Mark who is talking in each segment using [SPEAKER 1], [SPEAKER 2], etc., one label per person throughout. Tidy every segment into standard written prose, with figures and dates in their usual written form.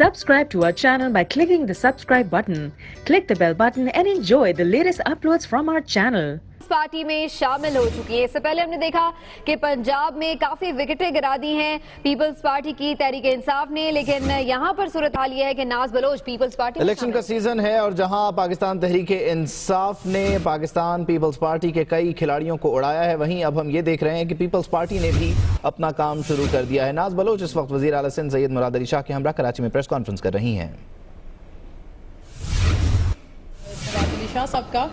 [SPEAKER 1] Subscribe to our channel by clicking the subscribe button. Click the bell button and enjoy the latest uploads from our channel.
[SPEAKER 2] Party میں شامل ہو چکی ہے. اس سے پہلے ہم نے دیکھا کہ پنجاب میں کافی وکٹیں گرا دی ہیں پیپلز پارٹی کی تحریک انصاف نے, لیکن یہاں پر صورتحال یہ ہے کہ ناز بلوچ پیپلز پارٹی
[SPEAKER 3] الیکشن کا سیزن ہے اور جہاں پاکستان تحریک انصاف نے پاکستان پیپلز پارٹی کے کئی کھلاڑیوں کو اڑایا ہے, وہیں اب ہم یہ دیکھ رہے ہیں کہ پیپلز پارٹی نے بھی اپنا کام شروع کر دیا ہے. ناز بلوچ اس وقت وزیر اعلیٰ سندھ سید مراد علی شاہ کے ہمراہ کراچی میں پریس کانفرنس کر رہی ہیں.
[SPEAKER 4] مراد علی شاہ صاحب کا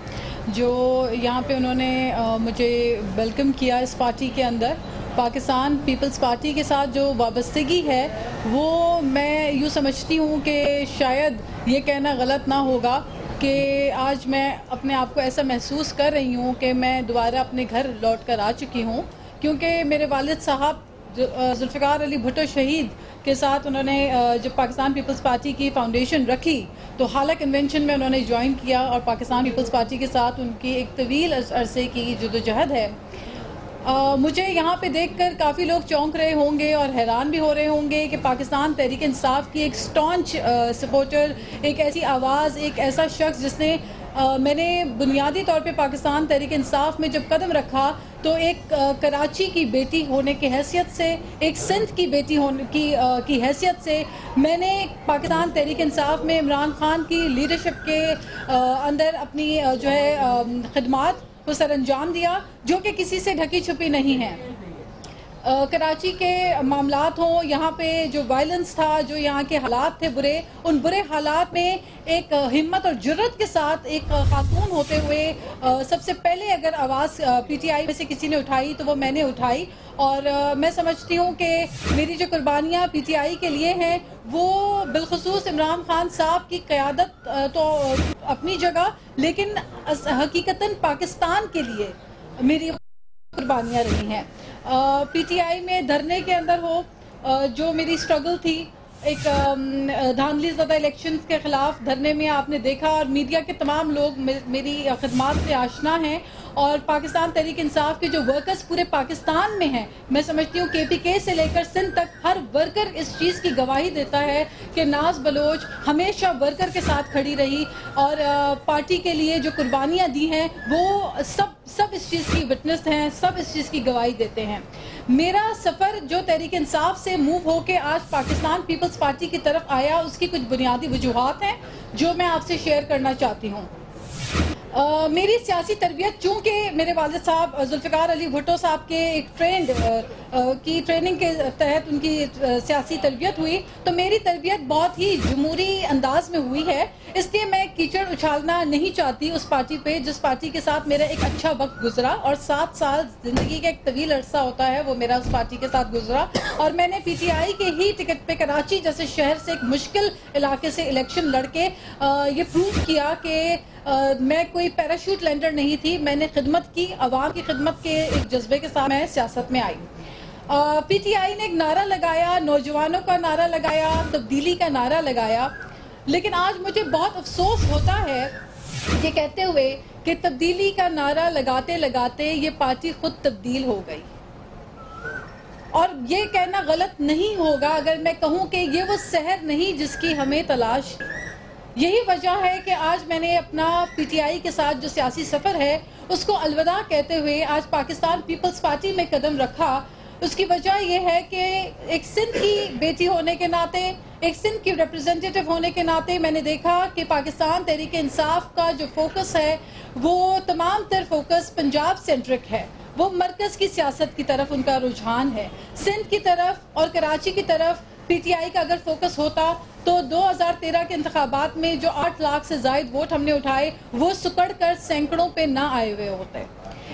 [SPEAKER 4] جو یہاں پہ انہوں نے مجھے ویلکم کیا اس پارٹی کے اندر, پاکستان پیپلز پارٹی کے ساتھ جو وابستگی ہے وہ میں یوں سمجھتی ہوں کہ شاید یہ کہنا غلط نہ ہوگا کہ آج میں اپنے آپ کو ایسا محسوس کر رہی ہوں کہ میں دوبارہ اپنے گھر لوٹ کر آ چکی ہوں, کیونکہ میرے والد صاحب ذوالفقار علی بھٹو شہید کے ساتھ انہوں نے جب پاکستان پیپلز پارٹی کی فاؤنڈیشن رکھی تو حالہ کنونشن میں انہوں نے جوائن کیا اور پاکستان پیپلز پارٹی کے ساتھ ان کی ایک طویل عرصے کی جدوجہد ہے. مجھے یہاں پہ دیکھ کر کافی لوگ چونک رہے ہوں گے اور حیران بھی ہو رہے ہوں گے کہ پاکستان تحریک انصاف کی ایک سٹانچ سپورٹر, ایک ایسی آواز, ایک ایسا شخص جس نے میں نے بنیادی طور پہ پاکستان تحریک انصاف میں جب قدم رکھا تو ایک کراچی کی بیٹی ہونے کی حیثیت سے, ایک سندھ کی بیٹی ہونے کی حیثیت سے میں نے پاکستان تحریک انصاف میں عمران خان کی لیڈرشپ کے اندر اپنی جو ہے خدمات کو سر انجام دیا, جو کہ کسی سے ڈھکی چھپی نہیں ہے. کراچی کے معاملات ہوں, یہاں پہ جو وائلنس تھا, جو یہاں کے حالات تھے برے, ان برے حالات میں ایک ہمت اور جرت کے ساتھ ایک خاتون ہوتے ہوئے سب سے پہلے اگر آواز پی ٹی آئی میں سے کسی نے اٹھائی تو وہ میں نے اٹھائی, اور میں سمجھتی ہوں کہ میری جو قربانیاں پی ٹی آئی کے لیے ہیں وہ بالخصوص عمران خان صاحب کی قیادت تو اپنی جگہ, لیکن حقیقتاً پاکستان کے لیے میری قربانیاں رہی ہیں. پی ٹی آئی میں دھرنے کے اندر ہو, جو میری سٹرگل تھی ایک دھاندلی زدہ الیکشنز کے خلاف دھرنے میں, آپ نے دیکھا اور میڈیا کے تمام لوگ میری خدمات سے آشنا ہیں, اور پاکستان تحریک انصاف کے جو ورکرز پورے پاکستان میں ہیں, میں سمجھتی ہوں کے پی کے سے لے کر سندھ تک ہر ورکر اس چیز کی گواہی دیتا ہے کہ ناز بلوچ ہمیشہ ورکر کے ساتھ کھڑی رہی اور پارٹی کے لیے جو قربانیاں دی ہیں وہ سب اس چیز کی وٹنس ہیں, سب اس چیز کی گواہی دیتے ہیں. میرا سفر جو تحریک انصاف سے موو ہو کے آج پاکستان پیپلز پارٹی کی طرف آیا, اس کی کچھ بنیادی وجوہات ہیں جو میں آپ سے شیئر کرنا چاہتی ہوں. میری سیاسی تربیت, چونکہ میرے والد صاحب ذوالفقار علی بھٹو صاحب کے ایک فرینڈ کی ٹریننگ کے تحت ان کی سیاسی تربیت ہوئی, تو میری تربیت بہت ہی جمہوری انداز میں ہوئی ہے, اس لیے میں کیچڑ اچھالنا نہیں چاہتی اس پارٹی پہ جس پارٹی کے ساتھ میرا ایک اچھا وقت گزرا, اور 7 سال زندگی کا ایک طویل عرصہ ہوتا ہے وہ میرا اس پارٹی کے ساتھ گزرا, اور میں نے پی ٹی آئی کے ہی ٹکٹ پہ کراچی جیسے شہر سے ایک مشکل علاقے سے الیکشن لڑ کے یہ پروو کیا کہ میں کوئی پیراشوٹ لینڈر نہیں تھی, میں نے خدمت کی, عوام کی خدمت کے ایک جذبے کے ساتھ میں سیاست میں آئی. پی ٹی آئی نے ایک نعرہ لگایا, نوجوانوں کا نعرہ لگایا, تبدیلی کا نعرہ لگایا, لیکن آج مجھے بہت افسوس ہوتا ہے یہ کہتے ہوئے کہ تبدیلی کا نعرہ لگاتے لگاتے یہ پارٹی خود تبدیل ہو گئی. اور یہ کہنا غلط نہیں ہوگا اگر میں کہوں کہ یہ وہ سحر نہیں جس کی ہمیں تلاش تھی. یہی وجہ ہے کہ آج میں نے اپنا پی ٹی آئی کے ساتھ جو سیاسی سفر ہے اس کو الوداع کہتے ہوئے آج پاکستان پیپلز پارٹی میں قدم رکھا. اس کی وجہ یہ ہے کہ ایک سندھ کی بیٹی ہونے کے ناطے, ایک سندھ کی ریپرزنٹیٹیو ہونے کے ناطے میں نے دیکھا کہ پاکستان تحریک انصاف کا جو فوکس ہے وہ تمام تر فوکس پنجاب سینٹرک ہے, وہ مرکز کی سیاست کی طرف ان کا رجحان ہے. سندھ کی طرف اور کراچی کی طرف پی ٹی آئی کا اگر فوکس ہوتا تو 2013 کے انتخابات میں جو 8 لاکھ سے زائد ووٹ ہم نے اٹھائے وہ سکڑ کر سینکڑوں پہ نہ آئے ہوئے ہوتے.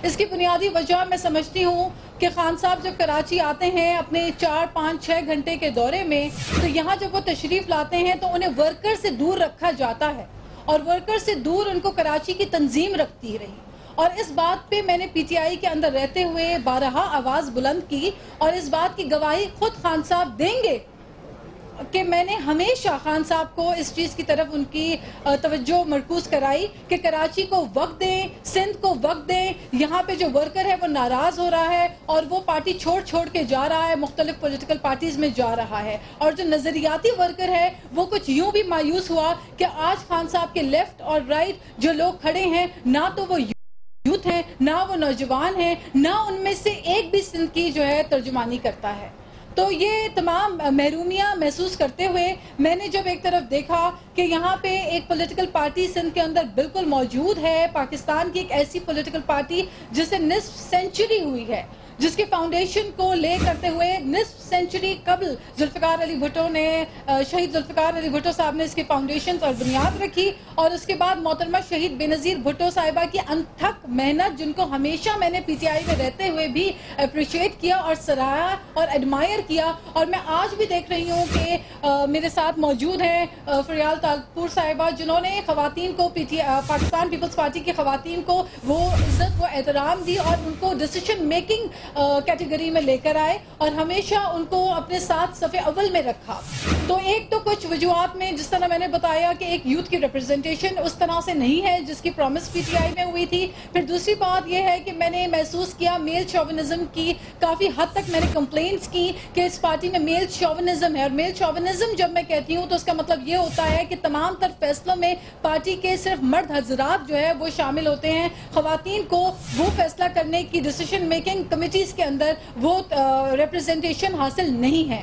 [SPEAKER 4] اس کی بنیادی وجہ میں سمجھتی ہوں کہ خان صاحب جب کراچی آتے ہیں اپنے 4, 5, 6 گھنٹے کے دورے میں, تو یہاں جب وہ تشریف لاتے ہیں تو انہیں ورکر سے دور رکھا جاتا ہے, اور ورکر سے دور ان کو کراچی کی تنظیم رکھتی رہی. اور اس بات پہ میں نے پی ٹی آئی کے اندر رہتے ہوئے بارہا آواز بلند کی, اور اس بات کی گواہی خود خان صاحب دیں گے کہ میں نے ہمیشہ خان صاحب کو اس چیز کی طرف ان کی توجہ مرکوز کرائی کہ کراچی کو وقت دیں, سندھ کو وقت دیں. یہاں پہ جو ورکر ہے وہ ناراض ہو رہا ہے اور وہ پارٹی چھوڑ کے جا رہا ہے, مختلف پولیٹیکل پارٹیز میں جا رہا ہے. اور جو نظریاتی ورکر ہے وہ کچھ یوں بھی مایوس ہوا کہ آج خان صاحب کے لیفٹ اور رائٹ جو لوگ کھڑے ہیں, نہ تو وہ یوتھ ہیں, نہ وہ نوجوان ہیں, نہ ان میں سے ایک بھی سندھ کی جو ہے ترجمانی کرتا ہے. تو یہ تمام محرومیاں محسوس کرتے ہوئے میں نے جب ایک طرف دیکھا کہ یہاں پہ ایک پولیٹیکل پارٹی سندھ کے اندر بالکل موجود ہے, پاکستان کی ایک ایسی پولیٹیکل پارٹی جسے نصف سینچری ہوئی ہے, جس کے فاؤنڈیشن کو لے کرتے ہوئے نصف سینچری قبل ذوالفقار علی بھٹو نے, شہید ذوالفقار علی بھٹو صاحب نے اس کی فاؤنڈیشن اور بنیاد رکھی, اور اس کے بعد محترمہ شہید بے نظیر بھٹو صاحبہ کی انتھک محنت, جن کو ہمیشہ میں نے پی ٹی آئی میں رہتے ہوئے بھی اپریشیٹ کیا اور سراہا اور ایڈمائر کیا. اور میں آج بھی دیکھ رہی ہوں کہ میرے ساتھ موجود ہیں فریال طالپور صاحبہ, جنہوں نے خواتین کو پاکستان پیپلز پارٹی کی خواتین کو وہ عزت و احترام دی اور ان کو ڈیسیشن میکنگ کیٹیگری میں لے کر آئے اور ہمیشہ ان کو اپنے ساتھ صف اول میں رکھا. تو ایک تو کچھ وجوہات میں, جس طرح میں نے بتایا کہ ایک یوتھ کی ریپرزنٹیشن اس طرح سے نہیں ہے جس کی پرومس پی ٹی آئی میں ہوئی تھی. پھر دوسری بات یہ ہے کہ میں نے محسوس کیا میل شوونزم کی, کافی حد تک میں نے کمپلینٹس کی کہ اس پارٹی میں میل شوونزم ہے. اور میل شوونزم جب میں کہتی ہوں تو اس کا مطلب یہ ہوتا ہے کہ تمام تر فیصلوں میں پارٹی کے صرف مرد حضرات جو ہے وہ شامل ہوتے ہیں, خواتین کو وہ فیصلہ کرنے کی ڈیسیشن میکنگ کمیٹیز کے اندر وہ ریپرزنٹیشن حاصل نہیں ہے.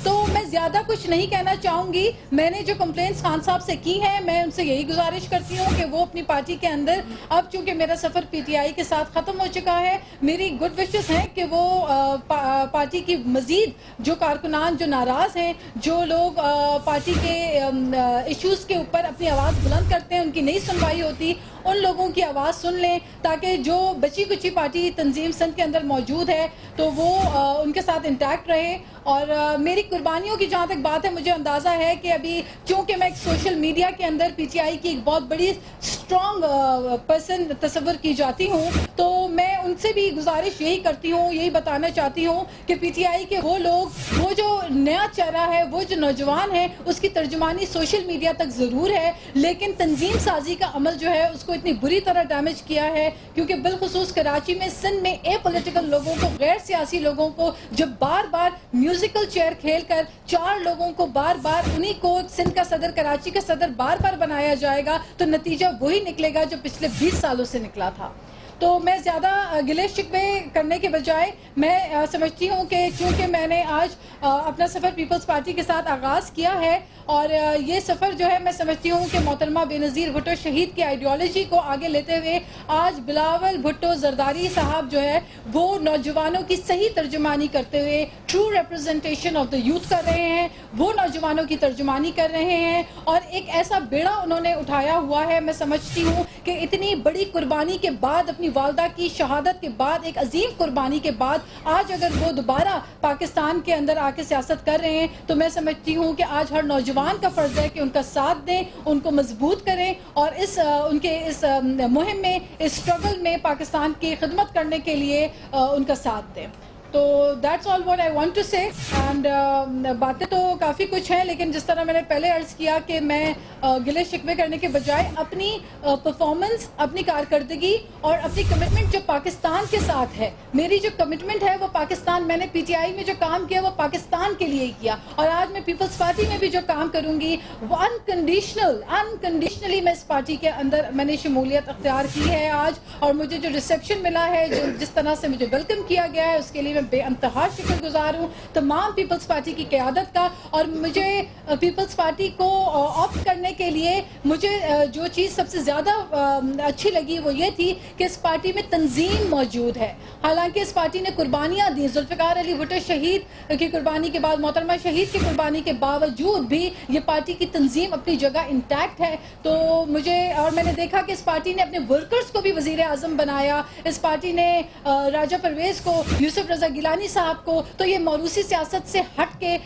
[SPEAKER 4] تو میں زیادہ کچھ نہیں کہنا چاہوں گی. میں نے جو کمپلینٹس خان صاحب سے کی ہیں, میں ان سے یہی گزارش کرتی ہوں کہ وہ اپنی پارٹی کے اندر, اب چونکہ میرا سفر پی ٹی آئی کے ساتھ ختم ہو چکا ہے, میری گڈ وشز ہیں کہ وہ پارٹی کی مزید جو کارکنان جو ناراض ہیں, جو لوگ پارٹی کے ایشوز کے اوپر اپنی آواز بلند کرتے ہیں, ان کی نہیں سنوائی ہوتی, ان لوگوں کی آواز سن لیں تاکہ جو بچی کچی پارٹی تنظیم سندھ کے اندر موجود ہے تو وہ ان کے ساتھ انٹیکٹ رہے. اور میری قربانیوں کی جہاں تک بات ہے, مجھے اندازہ ہے کہ ابھی چونکہ میں ایک سوشل میڈیا کے اندر پی ٹی آئی کی ایک بہت بڑی اسٹرانگ پرسن تصور کی جاتی ہوں, تو میں ان سے بھی گزارش یہی کرتی ہوں, یہی بتانا چاہتی ہوں کہ پی ٹی آئی کے وہ لوگ, وہ جو نیا چہرہ ہے, وہ جو نوجوان ہے, اس کی ترجمانی سوشل میڈیا تک ضرور ہے, لیکن تنظیم سازی کا عمل جو ہے اس کو اتنی بری طرح ڈیمیج کیا ہے, کیونکہ بالخصوص کراچی میں, سندھ میں اے پولیٹیکل لوگوں کو, غیر سیاسی لوگوں کو جب بار بار میوزیکل چیئر کھیل کر 4 لوگوں کو بار بار انہی کو سندھ کا صدر, کراچی کا صدر بار بار بنایا جائے گا, تو نتیجہ وہی نکلے گا جو پچھلے 20 سالوں سے نکلا تھا. تو میں زیادہ گلے شکوے کرنے کے بجائے میں سمجھتی ہوں کہ چونکہ میں نے آج اپنا سفر پیپلز پارٹی کے ساتھ آغاز کیا ہے, اور یہ سفر جو ہے میں سمجھتی ہوں کہ محترمہ بے نظیر بھٹو شہید کی آئیڈیالوجی کو آگے لیتے ہوئے آج بلاول بھٹو زرداری صاحب جو ہے وہ نوجوانوں کی صحیح ترجمانی کرتے ہوئے true representation of the youth کر رہے ہیں, وہ نوجوانوں کی ترجمانی کر رہے ہیں, اور ایک ایسا بیڑا انہوں نے اٹھایا ہوا ہے. میں سمجھتی ہوں کہ اتنی بڑی قربانی کے بعد, اپنی والدہ کی شہادت کے بعد, ایک عظیم قربانی کے بعد آج اگر وہ دوبارہ پاکستان کے اندر آ کے سیاست کر رہے ہیں, تو میں سمجھتی ہوں کہ آج ہر نوجوان کا فرض ہے کہ ان کا ساتھ دیں, ان کو مضبوط کریں, اور ان کے اس مہم میں, اس اسٹرگل میں پاکستان کی خدمت کرنے کے لیے ان کا ساتھ دیں. تو that's all what I want to say. And باتیں تو کافی کچھ ہیں, لیکن جس طرح میں نے پہلے عرض کیا کہ میں گلے شکوے کرنے کے بجائے اپنی پرفارمنس, اپنی کارکردگی اور اپنی کمٹمنٹ جو پاکستان کے ساتھ ہے, میری جو کمٹمنٹ ہے وہ پاکستان, میں نے پی ٹی آئی میں جو کام کیا وہ پاکستان کے لیے ہی کیا, اور آج میں پیپلز پارٹی میں بھی جو کام کروں گی وہ انکنڈیشنلی میں اس پارٹی کے اندر میں نے شمولیت اختیار کی ہے آج. اور مجھے جو ریسیپشن ملا ہے, جس طرح سے مجھے ویلکم کیا گیا ہے, اس کے لیے میں بے انتہا شکر گزار ہوں تمام پیپلز پارٹی کی قیادت کا. اور مجھے پیپلز پارٹی کو آپٹ کرنے کے لیے مجھے جو چیز سب سے زیادہ اچھی لگی وہ یہ تھی کہ اس پارٹی میں تنظیم موجود ہے. حالانکہ اس پارٹی نے قربانیاں دی, ذوالفقار علی بھٹو شہید کی قربانی کے بعد, محترمہ شہید کی قربانی کے باوجود بھی یہ پارٹی کی تنظیم اپنی جگہ انٹیکٹ ہے. تو مجھے, اور میں نے دیکھا کہ اس پارٹی نے اپنے ورکرز کو بھی وزیر اعظم بنایا, اس پارٹی نے راجہ پرویز کو, یوسف رضا گیلانی صاحب کو, تو یہ موروثی سیاست سے ہٹ کے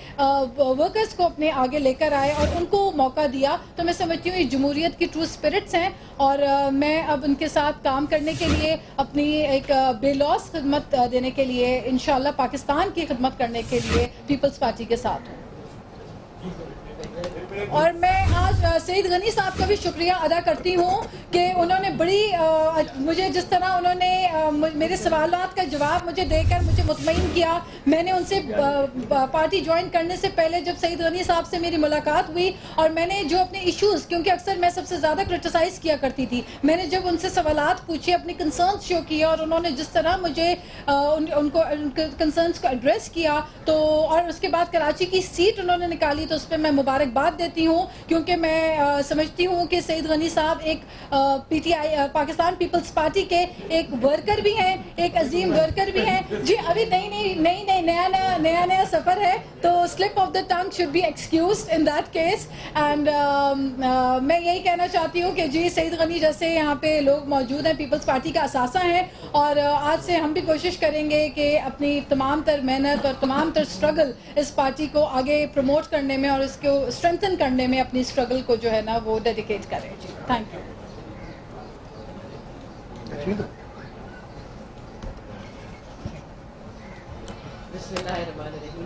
[SPEAKER 4] ورکرز کو اپنے آگے لے کر آئے اور ان کو موقع دیا. تو میں سمجھتی ہوں یہ جمہوریت کی ٹرو اسپرٹس ہیں, اور میں اب ان کے ساتھ کام کرنے کے لیے, اپنی ایک بے لوث خدمت دینے کے لیے, انشاءاللہ پاکستان کی خدمت کرنے کے لیے پیپلز پارٹی کے ساتھ ہوں. اور میں آج سعید غنی صاحب کا بھی شکریہ ادا کرتی ہوں کہ انہوں نے بڑی مجھے جس طرح انہوں نے میرے سوالات کا جواب مجھے دے کر مجھے مطمئن کیا. میں نے ان سے پارٹی جوائن کرنے سے پہلے جب سعید غنی صاحب سے میری ملاقات ہوئی اور میں نے جو اپنے ایشوز, کیونکہ اکثر میں سب سے زیادہ کرٹیسائز کیا کرتی تھی, میں نے جب ان سے سوالات پوچھے, اپنے کنسرنز شو کیے اور انہوں نے جس طرح مجھے ان کنسرنز کو ایڈریس کیا تو, اور اس کے بعد کراچی کی سیٹ انہوں نے نکالی تو اس پہ میں مبارکباد دیتی ہوں, کیونکہ میں سمجھتی ہوں کہ سعید غنی صاحب ایک P T I Pakistan Peoples Party کے ایک ورکر بھی ہیں, ایک عظیم ورکر بھی ہیں. جی ابھی نیا سفر ہے تو slip of the tongue should be excused in that case. And میں یہی کہنا چاہتی ہوں کہ جی سعید غنی جیسے یہاں پہ لوگ موجود ہیں, پیپلز پارٹی کا اثاثہ ہیں, اور آج سے ہم بھی کوشش کریں گے کہ اپنی تمام تر محنت اور تمام تر اسٹرگل اس پارٹی کو آگے پروموٹ کرنے میں اور اس کو اسٹرینتھن کرنے میں اپنی اسٹرگل کو جو ہے نا وہ ڈیڈیکیٹ کریں. جی تھینک یو.
[SPEAKER 5] بسم اللہ الرحمن الرحیم.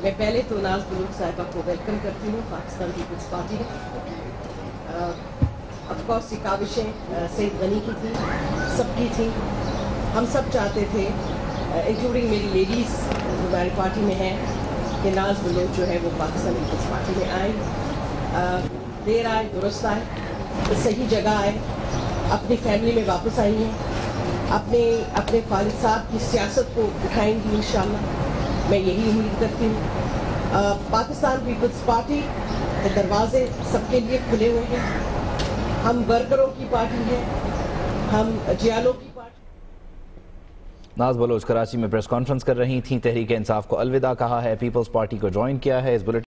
[SPEAKER 5] میں پہلے تو ناز بلوچ صاحبہ کو ویلکم کرتی ہوں پاکستان پیپلز پارٹی میں. آف کورس یہ کاوشیں سعید غنی کی تھیں, سب کی تھیں. ہم سب چاہتے تھے انکلوڈنگ میری لیڈیز جو ہماری پارٹی میں ہیں کہ ناز بلوچ جو ہے وہ پاکستان پیپلز پارٹی میں آئیں. دیر آئے درست آئے, صحیح جگہ آئے, اپنی فیملی میں واپس آئی ہیں, اپنے والد صاحب کی سیاست کو اٹھائیں گی انشاءاللہ. میں یہی امید کرتی ہوں. پاکستان پیپلز پارٹی کے دروازے سب کے لیے کھلے ہوئے ہیں. ہم ورکروں کی پارٹی ہیں, ہم جیالوں کی پارٹی.
[SPEAKER 3] ناز بلوچ کراچی میں پریس کانفرنس کر رہی تھیں. تحریک انصاف کو الوداع کہا ہے, پیپلز پارٹی کو جوائن کیا ہے. اس بلیٹن